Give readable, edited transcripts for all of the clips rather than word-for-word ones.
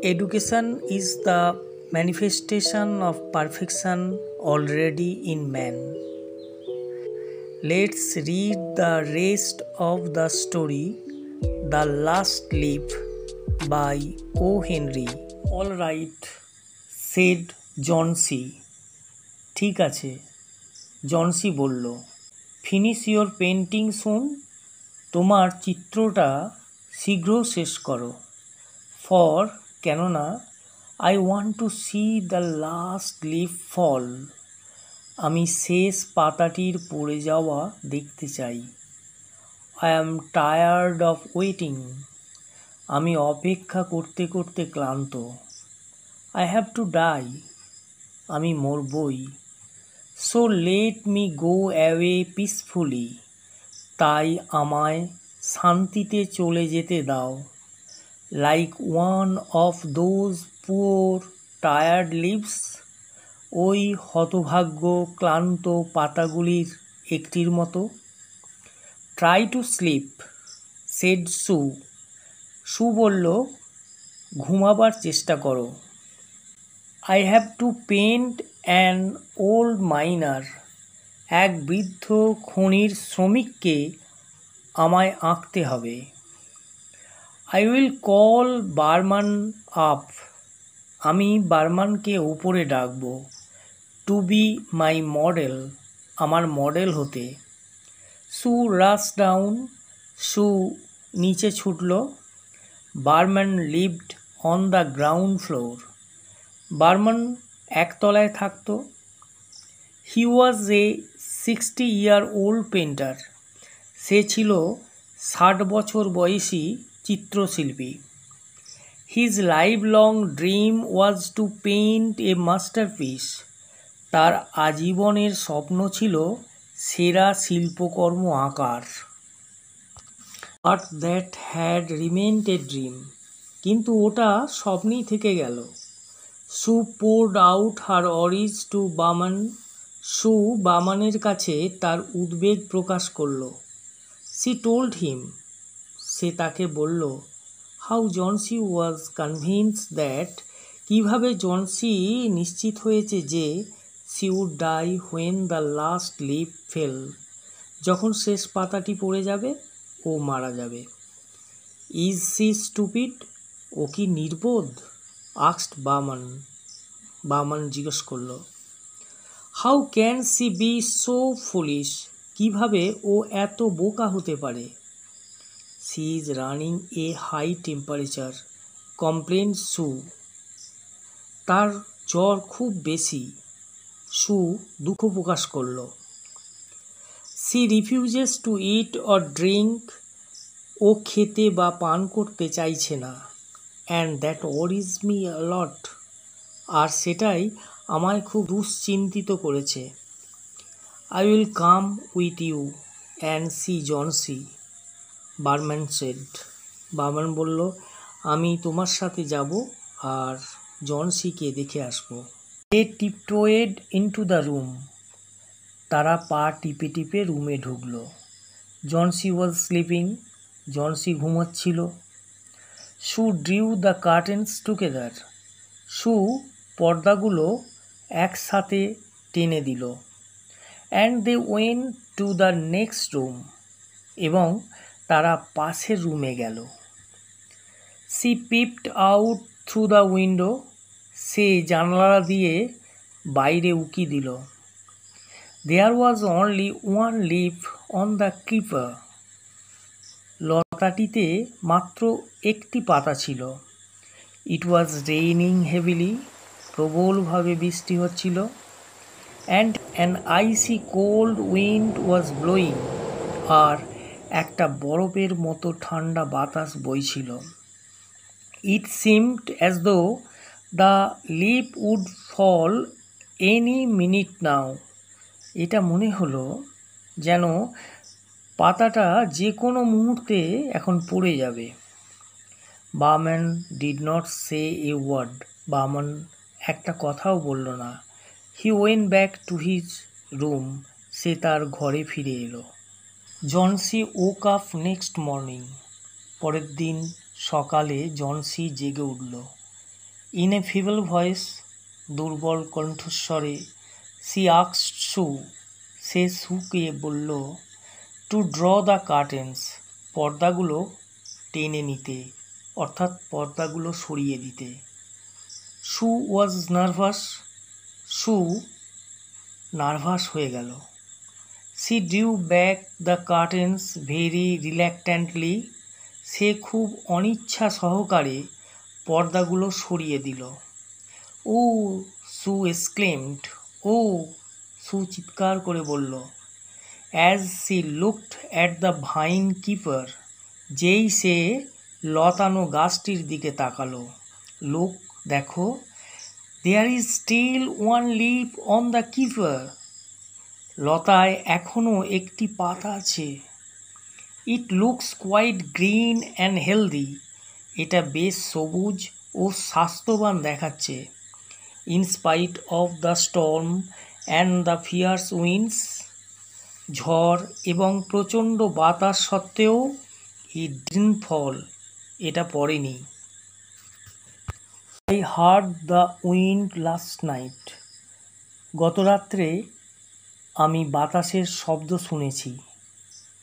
Education is the manifestation of perfection already in man. Let's read the rest of the story, The Last Leaf by O. Henry. All right, said Johnsy. ঠিক আছে, Johnsy বলল। Finish your painting soon. তোমার চিত্রটা শীঘ্র শেষ করো। For কেননা I want to see the last leaf fall. আমি শেষ পাতাটির পড়ে যাওয়া দেখতে চাই। I am tired of waiting. আমি অপেক্ষা করতে করতে ক্লান্ত। I have to die. আমি মরবই। So let me go away peacefully. তাই আমায় শান্তিতে চলে যেতে দাও। Like one of those poor tired leaves. ওই হতভাগ্য ক্লান্ত পাতাগুলির একটির মতো। ট্রাই টু স্লিপ, সেড সু। সু বলল, ঘুমাবার চেষ্টা করো। I have to paint an old miner. এক বৃদ্ধ খনির শ্রমিককে আমায় আঁকতে হবে। I will call Behrman up. আমি বারমানকে উপরে ডাকব। টু বি মাই মডেল, আমার মডেল হতে। Sue rush down. সু নিচে ছুটল। Behrman lived on the ground floor. Behrman একতলায় থাকত। He was A 60-year-old painter. সে ছিল 60 বছর বয়সী চিত্রশিল্পী। His life long dream was two paint A masterpiece. তার আজীবনের স্বপ্ন ছিল সেরা শিল্পকর্ম আঁকার। But that had রিমেন্ড a dream. কিন্তু ওটা স্বপ্নেই থেকে গেল। সু পোর্ড আউট হার অরিজ টু বামান। সু বামানের কাছে তার উদ্বেগ প্রকাশ করল। She told him. সে তাকে বলল, how Johnsy was convinced that. কীভাবে জনসি নিশ্চিত হয়েছে যে she would die when the last leaf fell. যখন শেষ পাতাটি পড়ে যাবে ও মারা যাবে। Is C stupid. ও কি নির্বোধ? আস্কড বামান। বামান জিজ্ঞেস করল। How can she be so foolish. কীভাবে ও এত বোকা হতে পারে? She is running a high temperature, complain Sue. তার জ্বর খুব বেশি। সু দুঃখ প্রকাশ করল। She refuses to eat or drink. ও খেতে বা পান করতে চাইছে না। And that worries me a lot. আর সেটাই আমায় খুব দুশ্চিন্তিত করেছে। I will come with you and see Johnsy, Behrman said. Behrman বলল, আমি তোমার সাথে যাব আর জনসিকে দেখে আসব। দে টিপটোয়েড ইনটু দ্য রুম। তারা পা টিপে টিপে রুমে ঢুকল। Johnsy was sleeping. জনসি ঘুমাচ্ছিল। সু ড্রিউ দ্য কার্টেন্স টুগেদার। সু পর্দাগুলো একসাথে টেনে দিল। And they went to the next room. এবং তারা পাশের রুমে গেল। She peeped out through the window. সে জানলা দিয়ে বাইরে উকি দিল। There was only one leaf on the creeper. লতাটিতে মাত্র একটি পাতা ছিল। It was raining heavily. প্রবলভাবে বৃষ্টি হচ্ছিল। And an icy cold wind was blowing. আর একটা বরফের মতো ঠান্ডা বাতাস বইছিল। It seemed as though the leaf would fall any minute নাও। এটা মনে হলো যেন পাতাটা যে কোনো মুহূর্তে এখন পড়ে যাবে। Behrman did not say a word. Behrman একটা কথাও বলল না। He went back to his room. সে তার ঘরে ফিরে এলো। Johnsy woke up next morning. পরের দিন সকালে জনসি জেগে উঠল। In a feeble voice, দুর্বল কণ্ঠস্বরে, she asked Sue, সে সুকে বলল, to draw the curtains, পর্দাগুলো টেনে নিতে, অর্থাৎ পর্দাগুলো সরিয়ে দিতে। Sue was nervous, Sue nervous হয়ে গেল। She drew back the curtains very reluctantly, সে খুব অনিচ্ছা সহকারে পর্দাগুলো সরিয়ে দিল। Oh, Sue exclaimed, oh, Sue চিৎকার করে বলল। As she looked at the vine keeper, যেই সে লতানো গাছটির দিকে তাকালো। Look, দেখো, there is still one leaf on the keeper, লতায় এখনো একটি পাতা আছে। It looks quite green and healthy, এটা বেশ সবুজ ও স্বাস্থ্যবান দেখাচ্ছে। In spite of the storm and the fierce winds, ঝড় এবং প্রচণ্ড বাতাস সত্ত্বেও it didn't fall, এটা পড়েনি। I heard the wind last night, গত রাত্রে আমি বাতাসের শব্দ শুনেছি।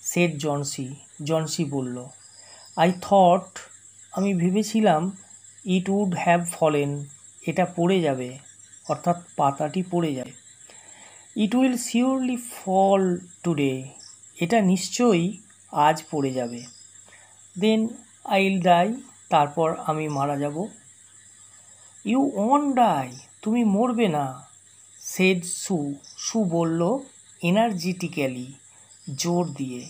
said জনসি বলল। I thought, আমি ভেবেছিলাম, it would have fallen, এটা পড়ে যাবে, অর্থাৎ পাতাটি পড়ে যাবে। It will surely fall today, এটা নিশ্চয়ই আজ পড়ে যাবে। Then I'll die, তারপর আমি মারা যাব। You won't die, তুমি মরবে না, said Sue বলল energetically, জোর দিয়ে।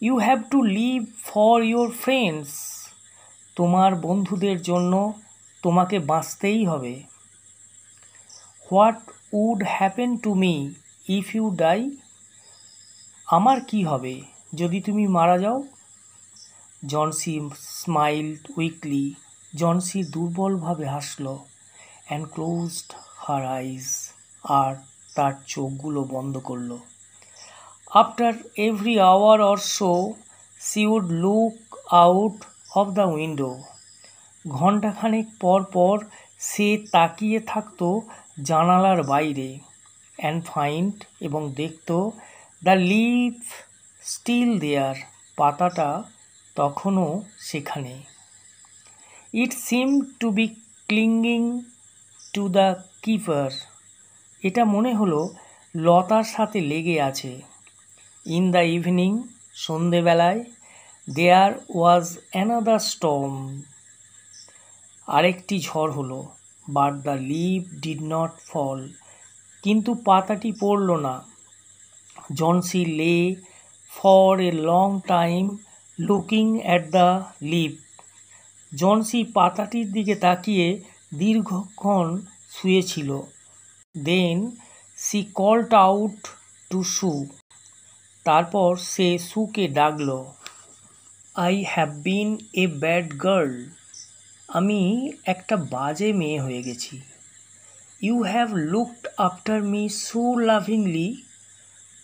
You have to live for your friends, তোমার বন্ধুদের জন্য তোমাকে বাঁচতেই হবে। What would happen to me if you die, আমার কি হবে যদি তুমি মারা যাও? জনসি smiled weakly, জনসি দুর্বলভাবে হাসল। and closed her eyes, আর তার চোখগুলো বন্ধ করল। After every hour or so, she would look out of the window, ঘণ্টাখানেক পর পর সে তাকিয়ে থাকত জানালার বাইরে। and find, এবং দেখত the leaf still there, পাতাটা তখনও সেখানে। It seemed to be clinging to the keeper, এটা মনে হলো লতার সাথে লেগে আছে। In the evening, সন্ধেবেলায়, there was another storm, আরেকটি ঝড় হলো। but the leaf did not fall, কিন্তু পাতাটি পড়ল না। Johnsy lay for a long time looking at the leaf, Johnsy পাতাটির দিকে তাকিয়ে দীর্ঘক্ষণ শুয়েছিল। Then she called out to Sue, তারপর সে সুকে ডাকল। I have been a bad girl, আমি একটা বাজে মেয়ে হয়ে গেছি। You have looked after me so lovingly,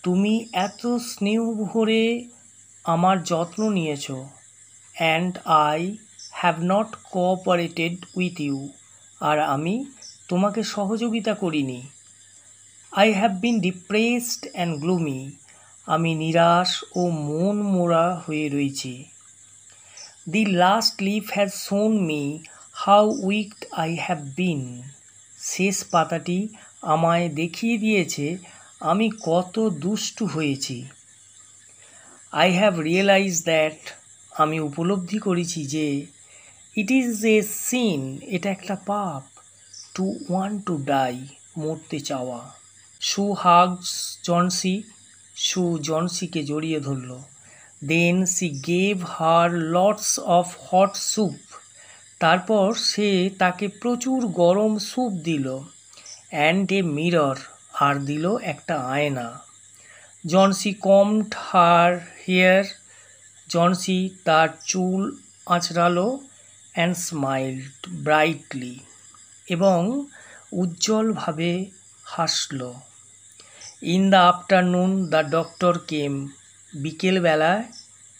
তুমি এত স্নেহ ভরে আমার যত্ন নিয়েছ। and I have not cooperated with you, আর আমি তোমাকে সহযোগিতা করিনি। I have been depressed and gloomy, আমি নিরাশ ও মন মরা হয়ে রয়েছি। The last leaf has shown me how weak I have been, শেষ পাতাটি আমায় দেখিয়ে দিয়েছে আমি কত দুষ্টু হয়েছি। I have realized that, আমি উপলব্ধি করেছি যে, it is a sin, এটা একটা পাপ, to want to die, মরতে চাওয়া। Sue hugs জনসি, জনসিকে জড়িয়ে ধরল। Then she gave her lots of hot soup, তারপর সে তাকে প্রচুর গরম স্যুপ দিল। and a mirror, আর দিল একটা আয়না। Johnsy combed her hair, Johnsy তার চুল আঁচড়ালো। and smiled brightly, এবং উজ্জ্বলভাবে হাসল। In the afternoon the doctor came, বিকেলবেলায়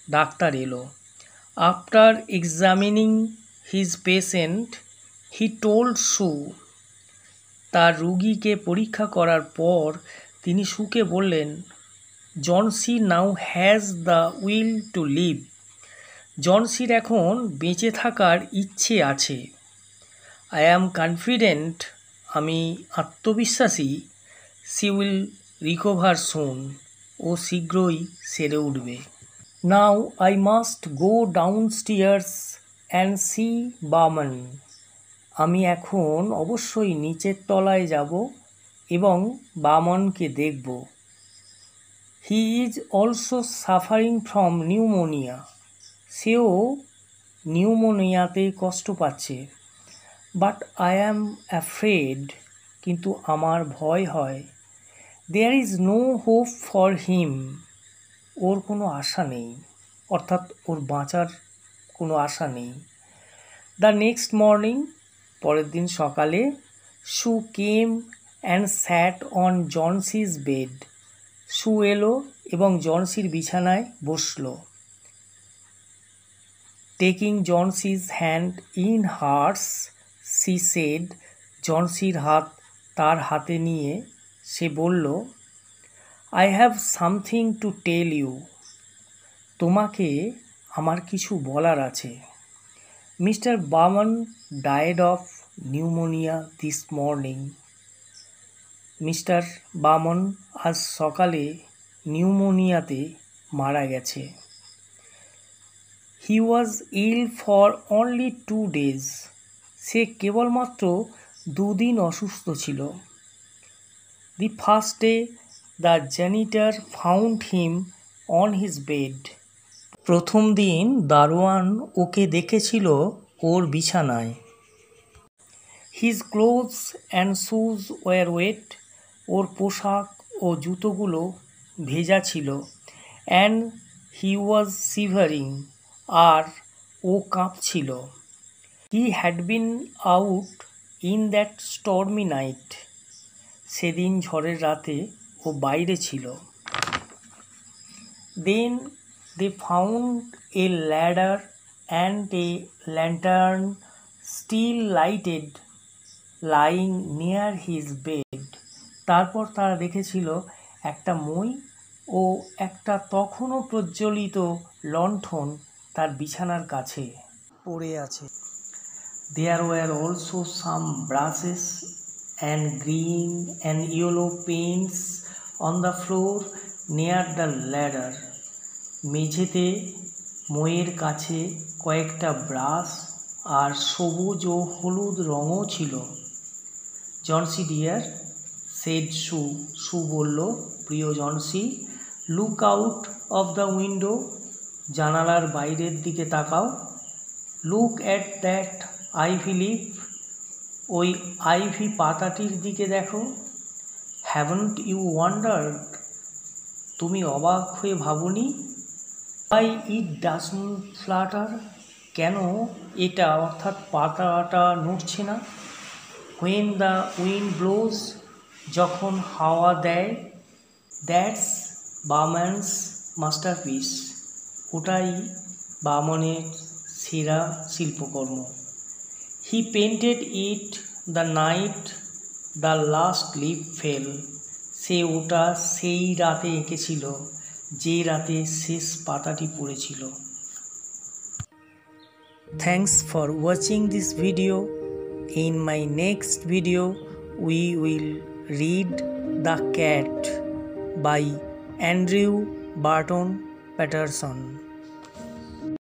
ডাক্তার এলো। After examining his patient, he told Sue. তার রুগীকে পরীক্ষা করার পর তিনি সুকে বললেন, Johnsy now has the will to live. জনসির এখন বেঁচে থাকার ইচ্ছে আছে। আই অ্যাম কনফিডেন্ট, আমি আত্মবিশ্বাসী, সি উইল রিকভার সুন, ও শীঘ্রই সেরে উঠবে। Now I must go downstairs and see Behrman. আমি এখন অবশ্যই নিচের তলায় যাব এবং বামনকে দেখব। He is also suffering from pneumonia. সেও নিউমোনিয়াতে কষ্ট পাচ্ছে। বাট আই অ্যাম অ্যাফ্রেড, কিন্তু আমার ভয় হয়। There is no hope for him. ওর কোনো আশা নেই, অর্থাৎ ওর বাঁচার কোনো আশা নেই। দ্য নেক্সট মর্নিং, পরের দিন সকালে, Sue came and sat on Johnsy's bed. Sue এলো এবং জনসির বিছানায় বসল। Taking Johnsy's hand in hers, she said. জনসির হাত তার হাতে নিয়ে সে বলল, I have something to tell you. তোমাকে আমার কিছু বলার আছে। Mr Behrman died of pneumonia this morning. Mr Behrman আজ সকালে নিউমোনিয়াতে মারা গেছে। He was ill for only 2 days। সে কেবলমাত্র 2 দিন অসুস্থ ছিল। The first day the janitor found him on his bed. প্রথম দিন দারোয়ান ওকে দেখেছিল ওর বিছানায়। His clothes and shoes were wet. ওর পোশাক ও জুতোগুলো ভেজা ছিল। And he was shivering. আর ও কাঁপছিল। He had been out in that stormy night. সেদিন ঝড়ের রাতে ও বাইরে ছিল। দেন they found a ladder and a lantern still lighted lying near his bed. তারপর তারা দেখেছিল একটা মই ও একটা তখনও প্রজ্বলিত লণ্ঠন তার বিছানার কাছে পড়ে আছে। There were also some brushes and green and yellow paints on the floor near the ladder. মেঝেতে মইয়ের কাছে কয়েকটা ব্রাশ আর সবুজ ও হলুদ রঙও ছিল। জনসি ডিয়ার, সেড সু। সু বলল, প্রিয় Johnsy, look out of the window. জানালার বাইরের দিকে তাকাও। Look at that ivy leaf. ওই আইভি পাতাটির দিকে দেখো। Haven't you wondered. তুমি অবাক হয়ে ভাবনি? Why it doesn't flutter? কেন এটা অর্থাৎ পাতাটা নড়ছে না? When the wind blows, যখন হাওয়া দেয়। That's Baman's masterpiece. ওটাই বামনের সেরা শিল্পকর্ম। He painted it the night the last leaf fell. সে ওটা সেই রাতে এঁকেছিল যে রাতে শেষ পাতাটি পড়েছিল। Thanks for watching this video. In my next video, we will read The Cat by Andrew Barton Patterson.